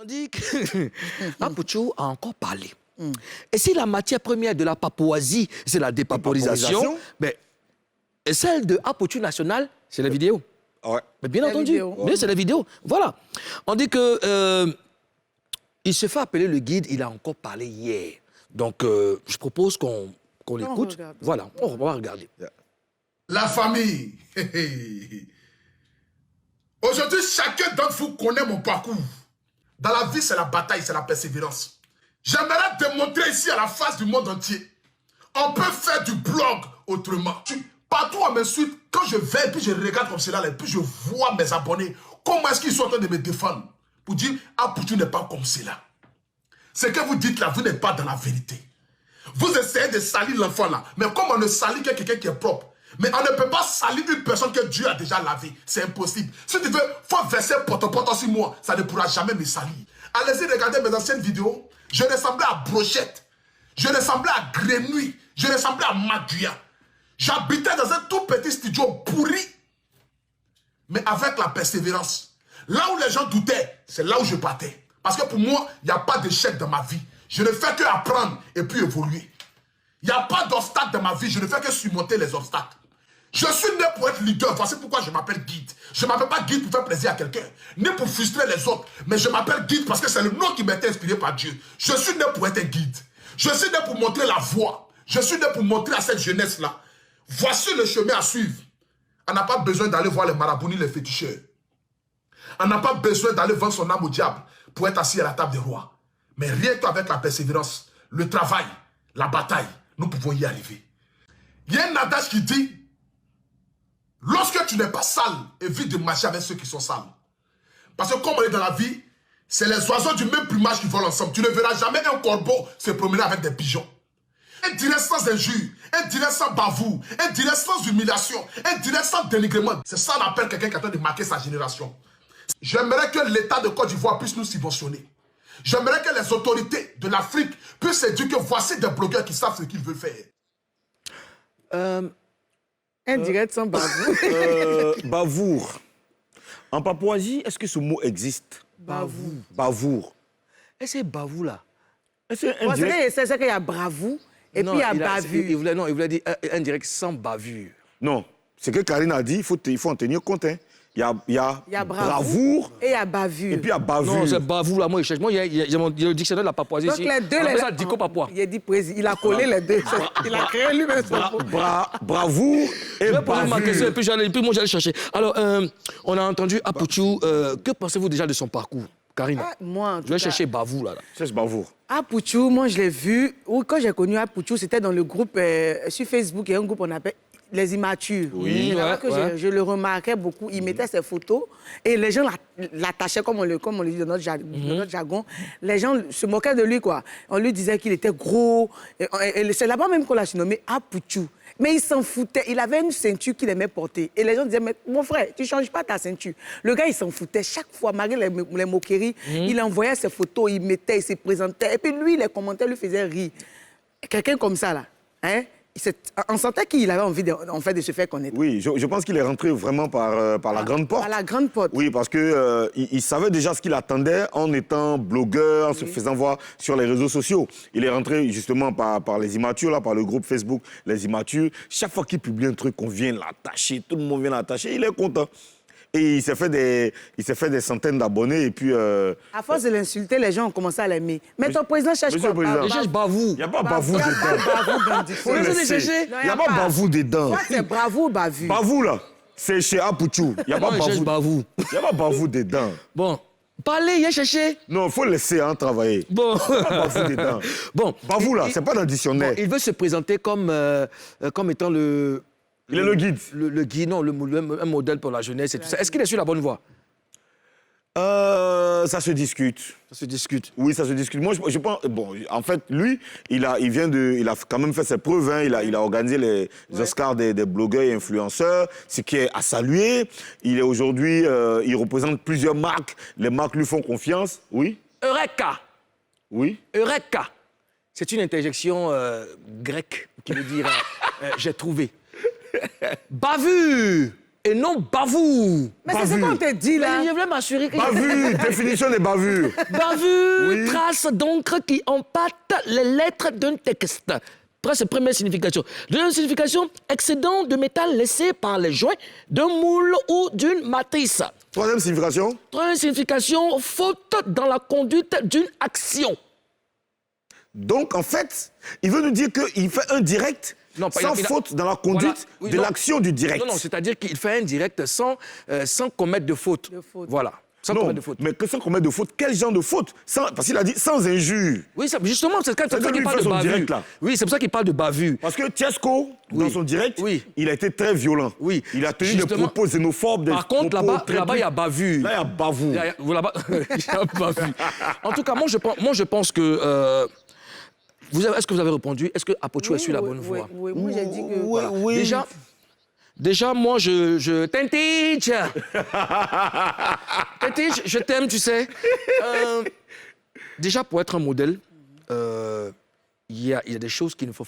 On dit que Apuchu a encore parlé. Et si la matière première de la Papouasie, c'est la dépaporisation, mais celle de Apuchu national, c'est la vidéo. Ouais. Mais bien entendu, c'est la vidéo. Voilà. On dit que il se fait appeler le guide, il a encore parlé hier. Donc, je propose qu'on l'écoute. Voilà, on va regarder. La famille. Aujourd'hui, chacun d'entre vous connaît mon parcours. Dans la vie, c'est la bataille, c'est la persévérance. J'aimerais démontrer ici à la face du monde entier. On peut faire du blog autrement. Partout on me suit, quand je vais et puis je regarde comme cela, et puis je vois mes abonnés, comment est-ce qu'ils sont en train de me défendre pour dire « Ah, tu n'es pas comme cela ». Ce que vous dites là, vous n'êtes pas dans la vérité. Vous essayez de salir l'enfant là, mais comme on ne salit que quelqu'un qui est propre, mais on ne peut pas salir une personne que Dieu a déjà lavée. C'est impossible. Si tu veux, il faut verser pote sur moi. Ça ne pourra jamais me salir. Allez-y, regardez mes anciennes vidéos. Je ressemblais à Brochette. Je ressemblais à Grenouille. Je ressemblais à Maguia. J'habitais dans un tout petit studio pourri. Mais avec la persévérance. Là où les gens doutaient, c'est là où je partais. Parce que pour moi, il n'y a pas d'échec dans ma vie. Je ne fais que apprendre et puis évoluer. Il n'y a pas d'obstacle dans ma vie. Je ne fais que surmonter les obstacles. Je suis né pour être leader. Voici pourquoi je m'appelle guide. Je ne m'appelle pas guide pour faire plaisir à quelqu'un, ni pour frustrer les autres. Mais je m'appelle guide parce que c'est le nom qui m'a été inspiré par Dieu. Je suis né pour être un guide. Je suis né pour montrer la voie. Je suis né pour montrer à cette jeunesse-là. Voici le chemin à suivre. On n'a pas besoin d'aller voir les marabouts ni les féticheurs. On n'a pas besoin d'aller vendre son âme au diable pour être assis à la table des rois. Mais rien qu'avec la persévérance, le travail, la bataille, nous pouvons y arriver. Il y a un adage qui dit, lorsque tu n'es pas sale, évite de marcher avec ceux qui sont sales. Parce que comme on est dans la vie, c'est les oiseaux du même plumage qui volent ensemble. Tu ne verras jamais un corbeau se promener avec des pigeons. Un direct sans injure, un direct sans bavoure, un direct sans humiliation, un direct sans dénigrement. C'est ça qu'on appelle quelqu'un qui est en train de marquer sa génération. J'aimerais que l'État de Côte d'Ivoire puisse nous subventionner. J'aimerais que les autorités de l'Afrique puissent se dire que voici des blogueurs qui savent ce qu'ils veulent faire. Indirect sans bavoure. Bavour. En Papouasie, est-ce que ce mot existe? Bavour. Bavour. Et c'est bavou là. C'est qu'il y a bravou et puis il y a bavure. Il voulait dire indirect sans bavure. Non, c'est que Karine a dit, il faut en tenir compte. Hein. Il y a bravoure et il y a bavure. Et puis il y a bavure. Non, c'est bavour là. Moi, il cherche. Moi, il y a le dictionnaire de la Papouasie ici. Donc les deux, on ça Dico Papouas. Il a collé les deux. Il a créé lui-même son mot. Bravoure et je vais poser ma question et puis moi j'allais chercher. Alors, on a entendu Apuchu. Que pensez-vous déjà de son parcours, Karine? Moi, je vais chercher bavou là. Cherche bavour. Apuchu, moi je l'ai vu. Quand j'ai connu Apuchu, c'était dans le groupe sur Facebook. Il y a un groupe qu'on appelle Les Immatures. Oui, je le remarquais beaucoup. Il mettait ses photos et les gens l'attachaient, comme on le dit dans notre jargon. Les gens se moquaient de lui, quoi. On lui disait qu'il était gros. Et c'est là-bas même qu'on l'a surnommé Apuchu. Mais il s'en foutait. Il avait une ceinture qu'il aimait porter. Et les gens disaient, mais mon frère, tu ne changes pas ta ceinture. Le gars, il s'en foutait. Chaque fois, malgré les moqueries, il envoyait ses photos, il mettait, il se présentait. Et puis lui, les commentaires lui faisaient rire. Quelqu'un comme ça, là, hein? On sentait qu'il avait envie de se faire connaître. Oui, je pense qu'il est rentré vraiment par la grande porte. Par la grande porte. Oui, parce que il savait déjà ce qu'il attendait en étant blogueur, en se faisant voir sur les réseaux sociaux. Il est rentré justement par les immatures, là, par le groupe Facebook Les Immatures. Chaque fois qu'il publie un truc, on vient l'attacher, tout le monde vient l'attacher, il est content. Et il s'est fait des centaines d'abonnés et puis... À force de l'insulter, les gens ont commencé à l'aimer. Mais ton président cherche quoi? Il cherche bavou. Il n'y a pas bavou dedans. Il n'y a pas bavou dedans. C'est bravo ou bavure? Bavou, là, c'est chez Apuchu. Il n'y a pas bavou. Il n'y a pas bavou dedans. Bon, parlez, il a cherché. Non, il faut laisser travailler. Bon. Il n'y a pas bavou dedans. Bon, bavou, là, c'est pas dans le dictionnaire. Bon, il veut se présenter comme étant le... Il est le guide. Le guide, non, un modèle pour la jeunesse et tout ça. Est-ce qu'il est sur la bonne voie? Ça se discute. Ça se discute. Oui, ça se discute. Moi, je pense... Bon, en fait, lui, il a quand même fait ses preuves. Hein. Il a organisé les Oscars des blogueurs et influenceurs, ce qui est à saluer. Il est aujourd'hui... il représente plusieurs marques. Les marques lui font confiance. Oui. Eureka. Oui. Eureka. C'est une interjection grecque qui veut dire j'ai trouvé. Bavure. et non bavure. Mais c'est ce qu'on te dit, là. Mais je voulais m'assurer que... Bavure, définition des bavures. Bavure, Oui. trace d'encre qui empâte les lettres d'un texte. C'est première signification. Deuxième signification, excédent de métal laissé par les joints d'un moule ou d'une matrice. Troisième signification. Troisième signification, faute dans la conduite d'une action. Donc, en fait, il veut nous dire qu'il fait un direct sans faute dans la conduite de l'action du direct. Non, c'est-à-dire qu'il fait un direct sans commettre de faute. Voilà. Sans commettre de faute. Mais que sans commettre de faute, quel genre de faute? Parce qu'il a dit sans injure. Oui, justement, c'est pour ça qu'il parle de bavure. Oui, c'est pour ça qu'il parle de bavure. Parce que Tiesco, dans son direct, il a été très violent. Oui. Il a tenu des propos xénophobes. Par contre, là-bas, il y a bavure. Là, il y a bavure. Là-bas, il y a bavure. En tout cas, moi, je pense que... Est-ce que vous avez répondu? Est-ce que Apocho suit la bonne voie? Oui, moi j'ai dit que... Oui. Déjà, moi, je Tentich, je t'aime, tu sais. Déjà, pour être un modèle, il y a des choses qu'il ne faut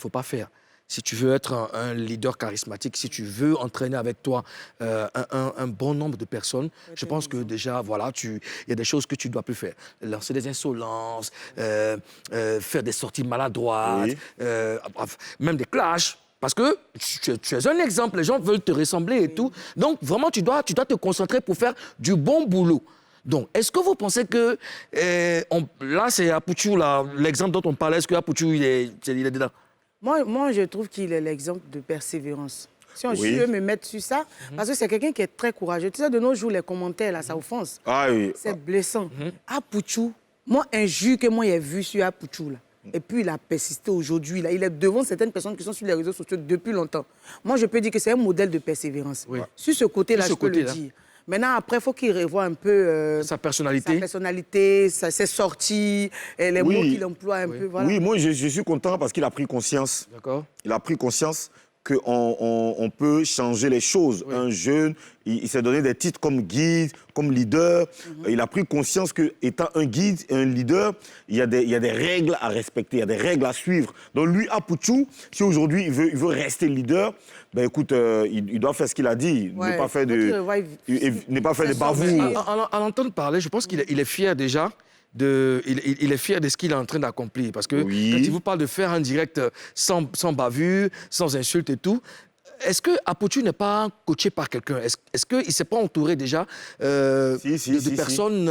pas faire. Si tu veux être un leader charismatique, si tu veux entraîner avec toi un bon nombre de personnes, je pense que déjà, voilà, il y a des choses que tu ne dois plus faire. Lancer des insolences, faire des sorties maladroites, même des clashs. Parce que tu es un exemple, les gens veulent te ressembler et tout. Donc, vraiment, tu dois te concentrer pour faire du bon boulot. Donc, est-ce que vous pensez que... là, c'est Apuchou, l'exemple dont on parlait. Est-ce que Apuchou, il est dedans? Moi, je trouve qu'il est l'exemple de persévérance. Si je veux me mettre sur ça, parce que c'est quelqu'un qui est très courageux. Tu sais, de nos jours, les commentaires, là, ça offense. Ah oui. C'est blessant. Apuchou, moi, un jus que moi, j'ai vu sur Apuchou, là. Et puis, il a persisté aujourd'hui. Il est devant certaines personnes qui sont sur les réseaux sociaux depuis longtemps. Moi, je peux dire que c'est un modèle de persévérance. Oui. Sur ce côté-là, je peux le dire. Maintenant, après, il faut qu'il revoie un peu... sa personnalité. Ses sorties, les mots qu'il emploie un peu. Voilà. Oui, moi, je suis content parce qu'il a pris conscience. D'accord. Il a pris conscience qu'on peut changer les choses. Oui. Un jeune, il s'est donné des titres comme guide, comme leader. Il a pris conscience qu'étant un guide et un leader, il y a des règles à respecter, il y a des règles à suivre. Donc lui, Apuchou, si aujourd'hui il veut rester leader, ben écoute, il doit faire ce qu'il a dit, ne pas faire de bavures. À l'entendre parler, je pense qu'il est fier déjà. Il est fier de ce qu'il est en train d'accomplir. Parce que quand il vous parle de faire un direct sans bavure, sans insulte et tout, est-ce que Apuchou n'est pas coaché par quelqu'un? Est-ce qu'il ne s'est pas entouré déjà de personnes...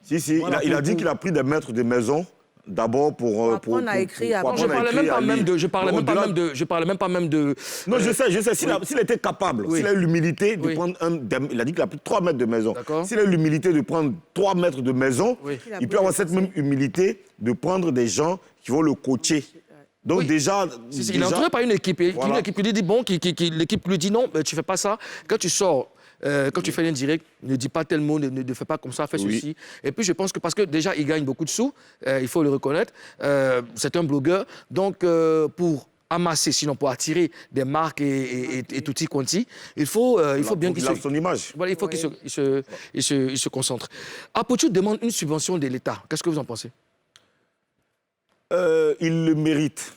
Si. Voilà, il a dit qu'il a pris des maîtres de maison. D'abord pour apprendre à écrire. Je parlais même pas même de... Non, je sais. S'il était capable, s'il a eu l'humilité de prendre il a dit qu'il a pris 3 mètres de maison. S'il a eu l'humilité de prendre 3 mètres de maison, il peut avoir cette même humilité de prendre des gens qui vont le coacher. Donc déjà... Il est entouré par une équipe. Une équipe lui dit bon, l'équipe lui dit non, tu ne fais pas ça. Quand tu sors... quand tu fais un direct, ne dis pas tel mot, ne fais pas comme ça, fais ceci. Et puis je pense que parce que déjà, il gagne beaucoup de sous, il faut le reconnaître, c'est un blogueur. Donc pour amasser, sinon pour attirer des marques et tutti quanti, il faut bien qu'il son image. Voilà, il faut qu'il se concentre. Apuchou demande une subvention de l'État. Qu'est-ce que vous en pensez? Il le mérite.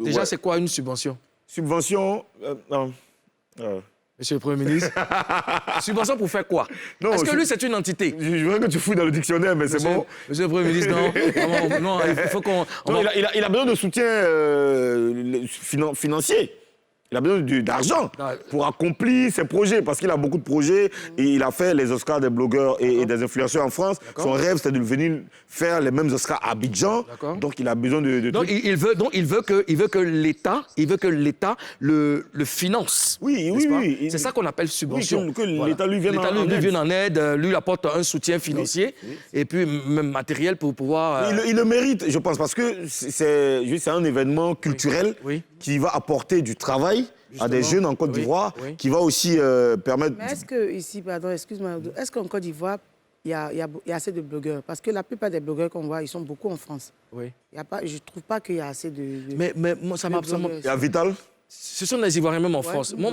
Déjà, c'est quoi une subvention? Subvention... Monsieur le Premier ministre, subvention pour faire quoi? Est-ce que lui, c'est une entité? Je voudrais que tu fouilles dans le dictionnaire, mais c'est bon. Monsieur le Premier ministre, non, il faut qu'on... Il a besoin de soutien financier. Il a besoin d'argent pour accomplir ses projets, parce qu'il a beaucoup de projets. Et il a fait les Oscars des blogueurs et des influenceurs en France. Son rêve, c'était de venir faire les mêmes Oscars à Abidjan. Donc, il a besoin de... Donc, il veut que l'État le finance. Oui. C'est ça qu'on appelle subvention. Que l'État lui vienne en aide. Lui apporte un soutien financier et puis même matériel pour pouvoir... Il le mérite, je pense, parce que c'est un événement culturel qui va apporter du travail à des jeunes en Côte d'Ivoire, qui va aussi permettre... Mais est-ce que ici, pardon, excuse-moi, est-ce qu'en Côte d'Ivoire, il y a assez de blogueurs? Parce que la plupart des blogueurs qu'on voit, ils sont beaucoup en France. Je ne trouve pas qu'il y a assez de... Mais moi, ça m'a... Il y a Vital? Ce sont les Ivoiriens même en France. Moi,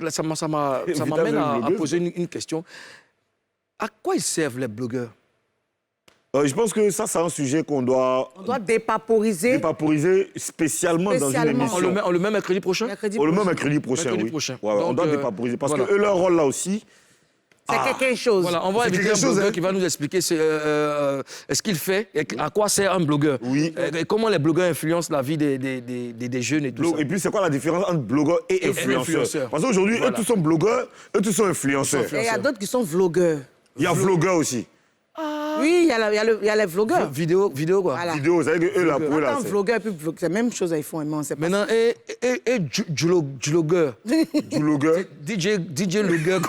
ça m'amène à poser une question. À quoi ils servent les blogueurs? Je pense que ça, c'est un sujet qu'on doit... On doit dépaporiser. Dépaporiser spécialement dans une émission. On le met mercredi prochain? Le même mercredi prochain, oui. Ouais, on doit dépaporiser. Parce que leur rôle là aussi... C'est quelque chose. Voilà, on va inviter un blogueur qui va nous expliquer ce qu'il fait, et à quoi sert un blogueur. Oui. Et comment les blogueurs influencent la vie des jeunes et tout ça. Et puis, c'est quoi la différence entre blogueur et influenceur? Parce qu'aujourd'hui, eux tous sont blogueurs, eux tous sont influenceurs. Et il y a d'autres qui sont vlogueurs. Il y a vlogueur aussi. Oui, il y a les vlogueurs. Vidéo quoi. Voilà. Vidéo, c'est que eux là, pour eux là. Attends, vlogueur et puis vlogueur, c'est la même chose, ils font, mais on sait pas. Maintenant, du logueur. Du logueur. DJ logueur.